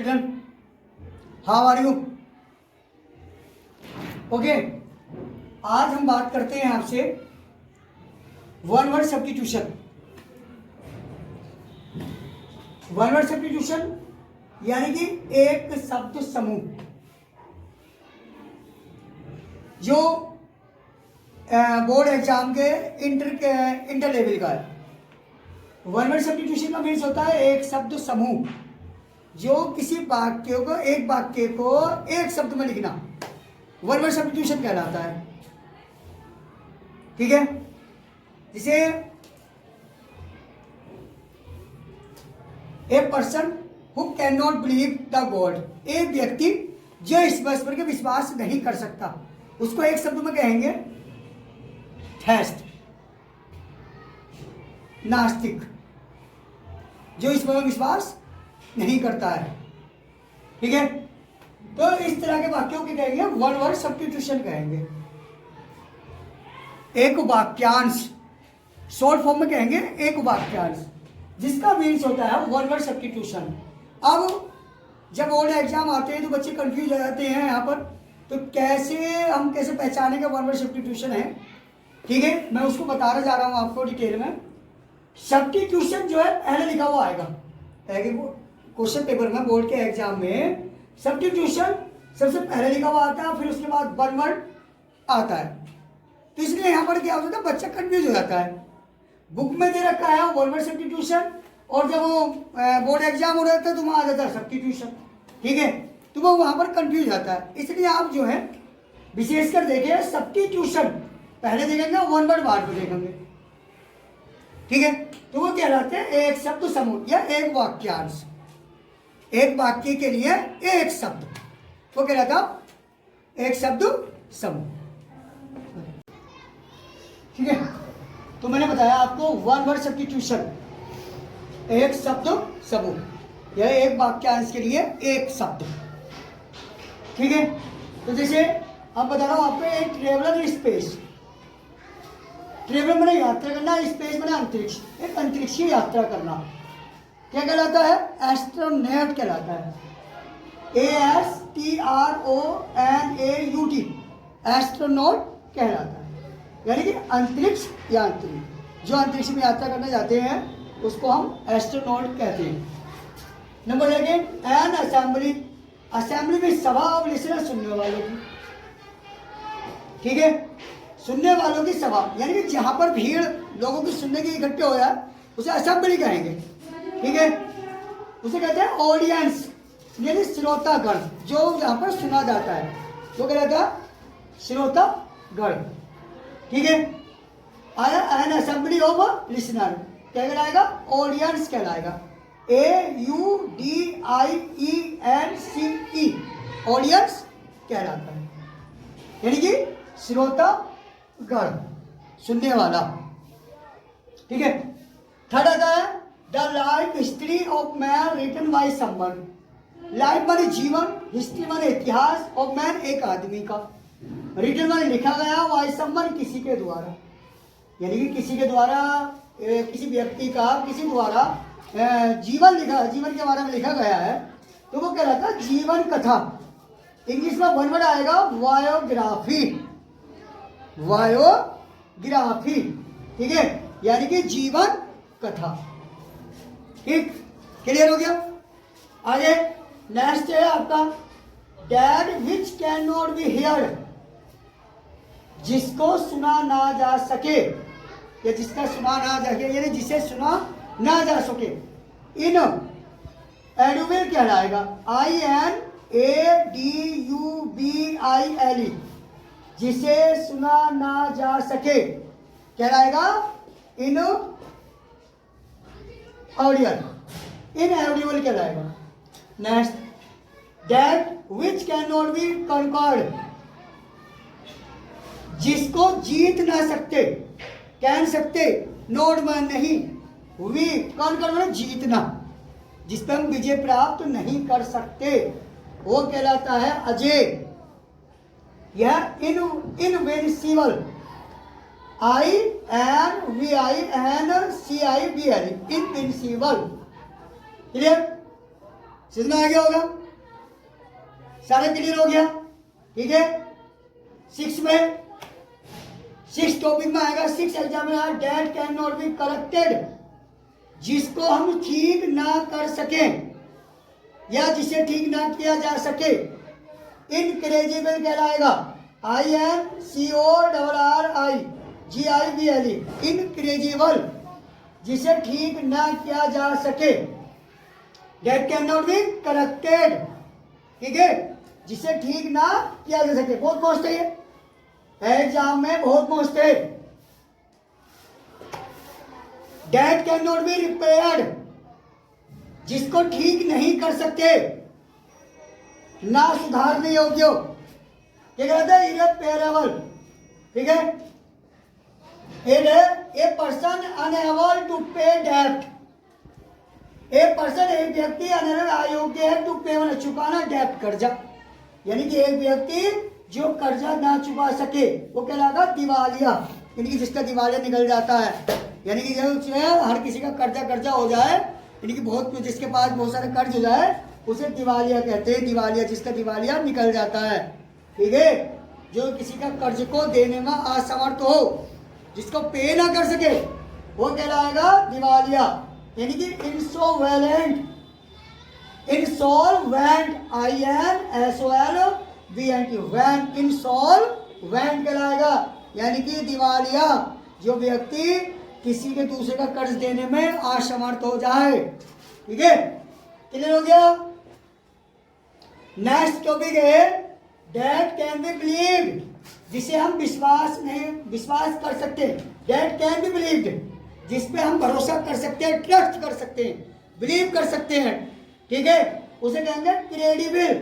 Children, how are you? Okay, आज हम बात करते हैं आपसे one word substitution. One word substitution यानी कि एक शब्द समूह जो बोर्ड एग्जाम के इंटर लेवल का है। वन वर्ड सब्स्टिट्यूशन का मीन्स होता है एक शब्द समूह, जो किसी वाक्य को, एक वाक्य को एक शब्द में लिखना, वन वर्ड सब्स्टिट्यूशन कहलाता है। ठीक है, जिसे ए person who can not believe the God, एक व्यक्ति जो ईश्वर के विश्वास नहीं कर सकता, उसको एक शब्द में कहेंगे थेस्ट, नास्तिक, जो ईश्वर में विश्वास नहीं करता है। ठीक है, तो इस तरह के वाक्यों के कहेंगे वन वर्ड सब्स्टिट्यूशन कहेंगे। एक वाक्यांश, शॉर्ट फॉर्म में कहेंगे एक वाक्यांश, जिसका मीन्स होता है वन वर्ड सब्स्टिट्यूशन। अब जब बोर्ड एग्जाम आते हैं तो बच्चे कंफ्यूज हो जाते हैं यहाँ पर, तो कैसे पहचानेंगे वन वर्ड सब्स्टिट्यूशन है। ठीक है, मैं उसको बताने जा रहा हूँ आपको डिटेल में। सब्स्टिट्यूशन जो है पहले लिखा हुआ आएगा क्वेश्चन पेपर में, बोर्ड के एग्जाम में सब्स्टिट्यूशन सबसे पहले लिखा हुआ आता है, फिर उसके बाद वन वर्ड आता है। तो इसलिए यहाँ पर क्या होता है, बच्चा कंफ्यूज हो जाता है। बुक में दे रखा है वन वर्ड सब्स्टिट्यूशन, और जब वो बोर्ड एग्जाम हो रहा था तो वहाँ आ जाता है सब्स्टिट्यूशन। ठीक है, तो वो वहाँ पर कंफ्यूज जाता है। इसलिए आप जो है विशेषकर देखें, सब्स्टिट्यूशन पहले देखेंगे, वन वर्ड बाद में देखेंगे। ठीक है, तो वो कहलाते हैं एक शब्द समूह या एक वाक्यांश, एक वाक्य के लिए एक शब्द, वो कहलाता एक शब्द समूह। ठीक है, तो मैंने बताया आपको वन वर्ड सब्स्टिट्यूशन, एक शब्द समूह या एक वाक्यांश के लिए एक शब्द। ठीक है, तो जैसे अब बता रहा हूं आपको, एक ट्रेवलर स्पेस, ट्रेवलर मैंने यात्रा करना, स्पेस मैंने अंतरिक्ष, एक अंतरिक्षीय यात्रा करना क्या कहलाता है, एस्ट्रोनॉट कहलाता है। ASTRONAUT, एस्ट्रोनॉट कहलाता है, यानी कि अंतरिक्ष यात्री, जो अंतरिक्ष में यात्रा करने जाते हैं उसको हम एस्ट्रोनॉट कहते हैं। Number second, N assembly, assembly में सभा और लिसनर, सुनने वालों की। ठीक है, सुनने वालों की सभा, यानी कि जहां पर भीड़ लोगों की सुनने के इकट्ठे हो जाए उसे असेंबली कहेंगे। ठीक है, उसे कहते हैं ऑडियंस, यानी श्रोतागण, जो जहां पर सुना जाता है वो कहलाता है श्रोतागण। ठीक है, आया एन असेंबली ऑफ लिसनर, क्या कहलाएगा, ऑडियंस कहलाएगा। AUDIENCE, ऑडियंस कहलाता है, यानी कि श्रोतागण, सुनने वाला। ठीक है, थर्ड आता है the life history of man written by someone, life माने जीवन, हिस्ट्री माने इतिहास, ऑफ मैन एक आदमी का, रिटन माने लिखा गया, बाय समवन किसी के द्वारा, यानी कि किसी के द्वारा, किसी व्यक्ति का किसी द्वारा जीवन लिखा, जीवन के बारे में लिखा गया है, तो वो कहलाता है जीवन कथा। इंग्लिश में वन वर्ड आएगा बायोग्राफी, बायोग्राफी। ठीक है, यानी कि जीवन कथा। ठीक, क्लियर हो गया। आगे नेक्स्ट है आपका that which can not B heard, जिसको सुना ना जा सके, या जिसका सुना ना जा सके, यानी जिसे सुना ना जा सके, इन एडुबल कहलाएगा, INADUBILE, जिसे सुना ना जा सके कहलाएगा इन ऑडियल, इन ऑडिबल कहलाएगा। Next, that which can not be conquered, जिसको जीत ना सकते, कह सकते, नोट में नहीं, वी कॉन्कर मतलब जीतना, जिस पर हम विजय प्राप्त नहीं कर सकते, वो कहलाता है अजय। यह इनविंसिबल, INVINCIBL, इनविंसिबल। क्लियर। समझ में आ गया होगा, सारा क्लियर हो गया। ठीक है, 6 में 6 टॉपिक में आएगा। 6 एग्जाम में आया date can not be corrected, जिसको हम ठीक ना कर सके या जिसे ठीक ना किया जा सके इनकरेजिबल कहलाएगा। INCORRIGIBLE, इनकरेजिबल, जिसे ठीक ना किया जा सके। Date can not be corrected, ठीक है, जिसे ठीक ना किया जा सके। बहुत मोस्ट है ये, एग्जाम में बहुत मोस्ट है। Date can not B repaired, जिसको ठीक नहीं कर सकते, ना सुधारने योग्य, क्या कहते हैं, इररिपेयरेबल। ठीक है, ए पर्सन अनएबल टू पे डेट, एक पर्सन, एक व्यक्ति अयोग्य है टू पे, मतलब चुकाना, डेट, कर्जा, यानी कि एक व्यक्ति जो कर्जा ना चुका सके वो कहलाएगा दिवालिया, यानी कि जिसका दिवालिया निकल जाता है, यानी कि जो हर किसी का कर्जा हो जाए, यानी कि बहुत, जिसके पास बहुत सारे कर्ज हो जाए उसे दिवालिया कहते हैं। दिवालिया, जिसका दिवालिया निकल जाता है। ठीक है, जो किसी का कर्ज को देने में असमर्थ हो, जिसको पे ना कर सके, वो कहलाएगा दिवालिया, यानी कि इंसॉल्वेंट। इंसॉल्वेंट, INSOLVENT, वैंट, इंसॉल्वेंट कहलाएगा, यानी कि दिवालिया, जो व्यक्ति किसी के दूसरे का कर्ज देने में असमर्थ हो जाए। ठीक है, क्लियर हो गया। नेक्स्ट टॉपिक है डेट कैन बी बिलीव्ड, जिसे हम विश्वास कर सकते हैं। डेट कैन बी बिलीव्ड, जिसपे हम भरोसा कर सकते हैं, ट्रस्ट कर सकते हैं, बिलीव कर सकते हैं। ठीक है, उसे कहेंगे क्रेडिबल,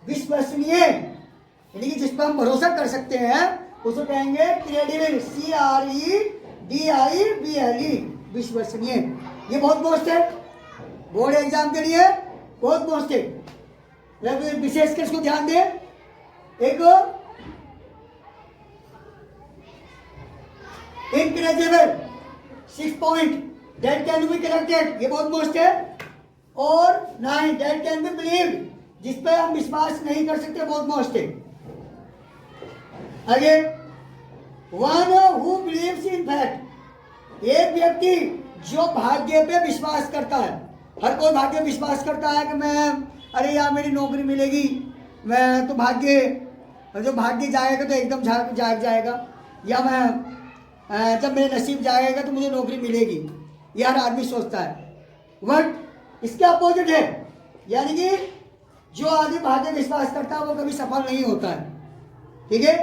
विश्वसनीय, यानी कि जिस पर हम भरोसा कर सकते हैं उसे कहेंगे क्रेडिबल, CREDIBLE, विश्वसनीय। ये बहुत मोस्ट है, बोर्ड एग्जाम के लिए बहुत मोस्ट है, विशेषकर इसको ध्यान दें। एक इनकरेजिबल, 6 point, date can be corrected, ये बहुत मोस्ट है। और 9 डेट कैन बी बिलीव्ड, जिस पे हम विश्वास नहीं कर सकते, बहुत मोस्ट है। आगे, one who believes in fact, एक व्यक्ति जो भाग्य पे विश्वास करता है। हर कोई भाग्य विश्वास करता है कि मैं, अरे यार मेरी नौकरी मिलेगी, मैं तो भाग्य, जो भाग्य जाएगा तो एकदम जाग जाएगा, या मैं जब मेरे नसीब जाएगा तो मुझे नौकरी मिलेगी, ये हर आदमी सोचता है। बट इसके अपोजिट है, यानी कि जो आदमी भाग्य विश्वास करता है वो कभी सफल नहीं होता है। ठीक है,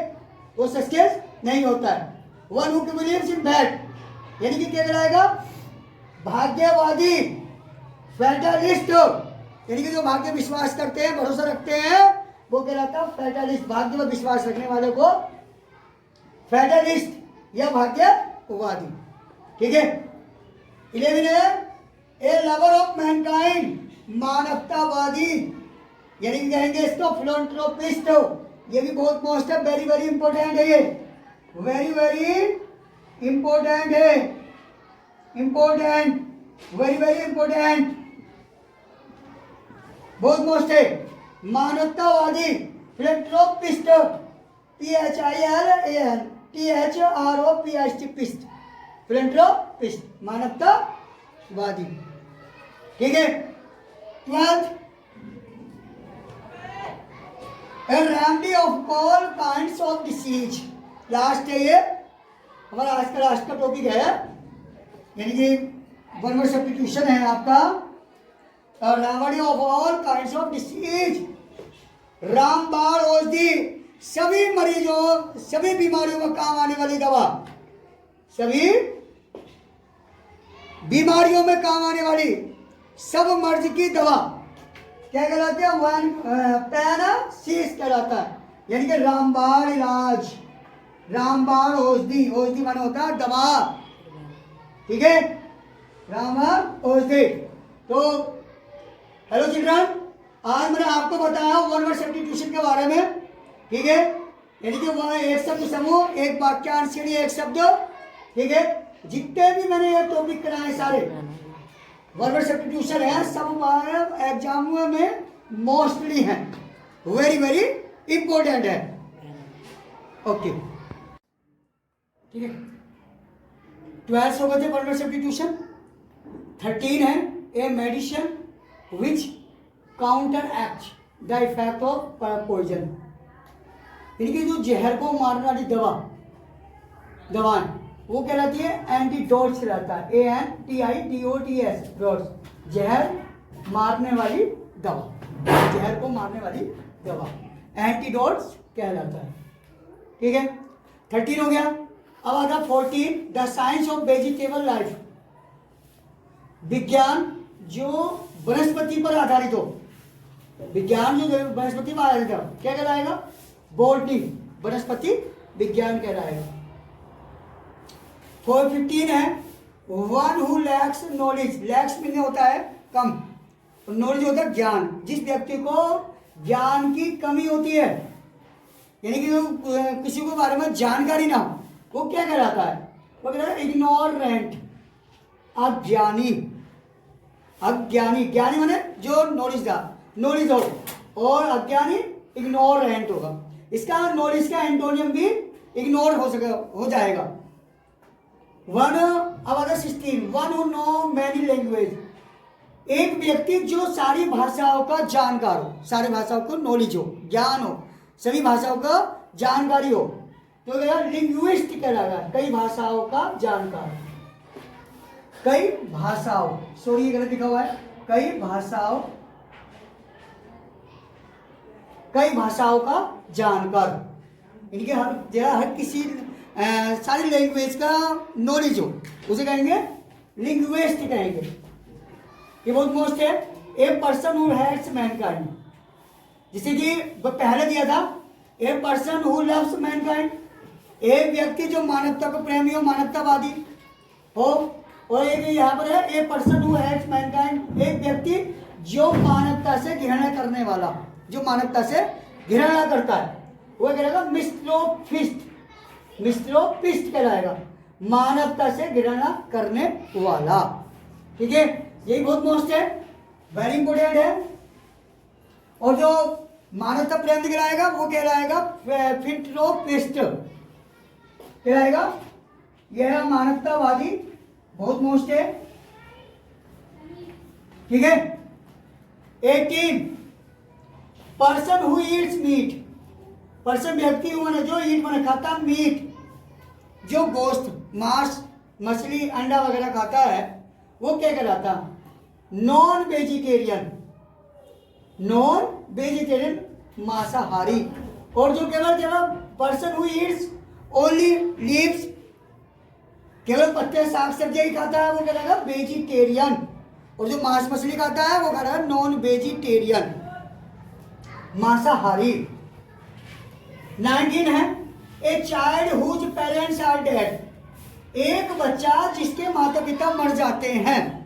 वो सक्सेस नहीं होता है। One who believes in fact, यानी कि क्या कराएगा, भाग्यवादी, फैटलिस्ट, यानी कि जो भाग्य विश्वास करते हैं, भरोसा रखते हैं, वो कहलाता है फैटलिस्ट। भाग्य में विश्वास रखने वाले को फैटलिस्ट या भाग्यवादी। ठीक है, 11 है ए लवर ऑफ मैनकाइंड, मानवतावादी, यानी कि कहेंगे इसको फिलैंथ्रोपिस्ट। ये भी बहुत मोस्ट है, वेरी वेरी इंपॉर्टेंट है, ये वेरी वेरी इंपॉर्टेंट है, इंपॉर्टेंट, वेरी वेरी इंपॉर्टेंट, बहुत मोस्ट है। मानवतावादी, फिलैंथ्रोपिस्ट, PHILANTHROPIST, फिलैंथ्रोपिस्ट, मानवतावादी। ठीक है, 12 A remedy of all kinds of disease, last है ये हमारा आज का लास्ट का टॉपिक है, यानी कि 1 वर्ड सब्स्टिट्यूशन है आपका। Remedy of all kinds of disease, रामबाण औषधि, सभी मरीजों, सभी बीमारियों में काम आने वाली दवा, सभी बीमारियों में काम आने वाली सब मर्ज की दवा क्या कहलाते हैं, पैनासीस कहलाता है, यानी कि रामबाण इलाज, रामबाण औषधि, औषधि माना होता है दवा। ठीक है, रामबाण औषधि। तो हेलो चिल्ड्रन, आज मैंने आपको बताया 1 वर्ड सब्स्टिट्यूशन के बारे में। ठीक है, यानी कि वह एक शब्द समूह, एक वाक्यांश के लिए एक शब्द। ठीक है, जितने भी मैंने ये टॉपिक कराए सारे, वर्बल सब्स्टिट्यूशन है, सब एग्जाम में मोस्टली है, वेरी वेरी इंपॉर्टेंट है। ओके ठीक है, 12 हो गए थे वर्बल सब्स्टिट्यूशन। 13 है a medicine which counteract the effect of poison, यानी कि जो जहर को मारने वाली दवाएं वो कहलाती है एंटीडोट्स कहलाता है, ANTIDOTS डॉट्स, जहर मारने वाली दवा, जहर को मारने वाली दवा एंटीडोट्स कहलाता है। ठीक है, 13 हो गया। अब आता 14 the science of vegetable life, विज्ञान जो वनस्पति पर आधारित हो, विज्ञान जो वनस्पति पर आधारित हो क्या कहलाएगा? बॉटनी, वनस्पति विज्ञान कहलाएगा। 415 है one who lakhs knowledge, lakhs mean होता है कम, नॉलेज होता है ज्ञान, जिस व्यक्ति को ज्ञान की कमी होती है, यानी कि किसी को बारे में जानकारी ना हो, वो क्या कहलाता है? वो कहता है इग्नोरेंट, अज्ञानी। अज्ञानी, ज्ञानी माने जो नॉलेज हो, और अज्ञानी इग्नोरेंट होगा। इसका नॉलेज का एंटोनियम भी इग्नोर हो जाएगा। वन, अब अगर 16 one who know many language, एक व्यक्ति जो सारी भाषाओं का जानकार हो, सारी भाषाओं को नॉलेज हो, ज्ञान हो, सभी भाषाओं का जानकारी हो, तो लिंग्विस्ट कहलाएगा, कई भाषाओं का जानकार। कई भाषाओं, सॉरी गलत लिखा हुआ है, कई भाषाओं का जानकार, इनके हर किसी सारी लैंग्वेज का नॉलेज हो, उसे कहेंगे लिंग्विस्ट कहेंगे। ये बहुत मोस्ट है। A person who hates mankind, जिसे कि पहले दिया था a person who loves mankind, एक व्यक्ति जो मानवता को प्रेमी हो, मानवतावादी हो, और एक यहाँ पर है a person who hates mankind, एक व्यक्ति जो मानवता से घृणा करने वाला, जो मानवता से घृणा करता है, वो कहलाएगा मिस्ट्रोपिस्ट कहलाएगा, मानवता से घृणा करने वाला। ठीक है, यही बहुत मोस्ट है, वेरी इंपोर्टेंट है। और जो मानवता प्रेम दिखलाएगा वो कहलाएगा फिलैंथ्रोपिस्ट कहलाएगा, यह है मानवतावादी, बहुत मोस्ट है। ठीक है, 18 person who eats meat, person व्यक्ति हुआ जो ईट मैंने खाता, मीट जो गोश्त, मांस, मछली, अंडा वगैरह खाता है, वो क्या कहलाता? नॉन वेजिटेरियन, मांसाहारी। और जो केवल person who Yeats only leaves, केवल पत्ते साग सब्जियां ही खाता है, वो कहलाएगा वेजिटेरियन। और जो मांस मछली खाता है वो कहलाएगा नॉन वेजिटेरियन, मांसाहारी। 19 है a child whose parents are dead, एक बच्चा जिसके माता पिता मर जाते हैं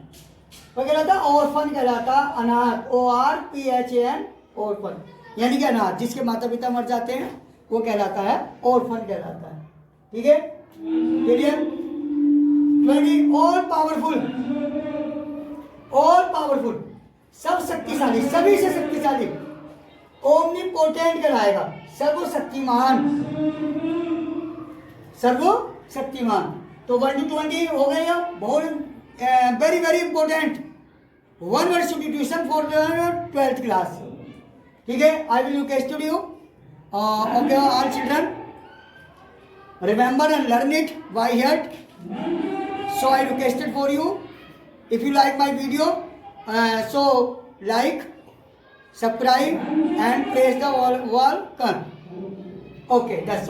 वो कहलाता ऑर्फन कहलाता, अनाथ, ORPHAN, ऑर्फन, यानी कि अनाथ, जिसके माता पिता मर जाते हैं वो कहलाता है ऑर्फन कहलाता है। ठीक है, क्लियर? 20 ऑल पावरफुल, सब शक्तिशाली, सभी से शक्तिशाली, ओमनीपोटेंट कहलाएगा, सर्वशक्तिमान। तो 1 to 20 हो गया, बहुत very very important one word substitution for the 12th class. ठीक है, I will request you okay all children, remember and learn it by heart. So I requested for you, if you like my video, so like, subscribe and press the wall icon. Okay, that's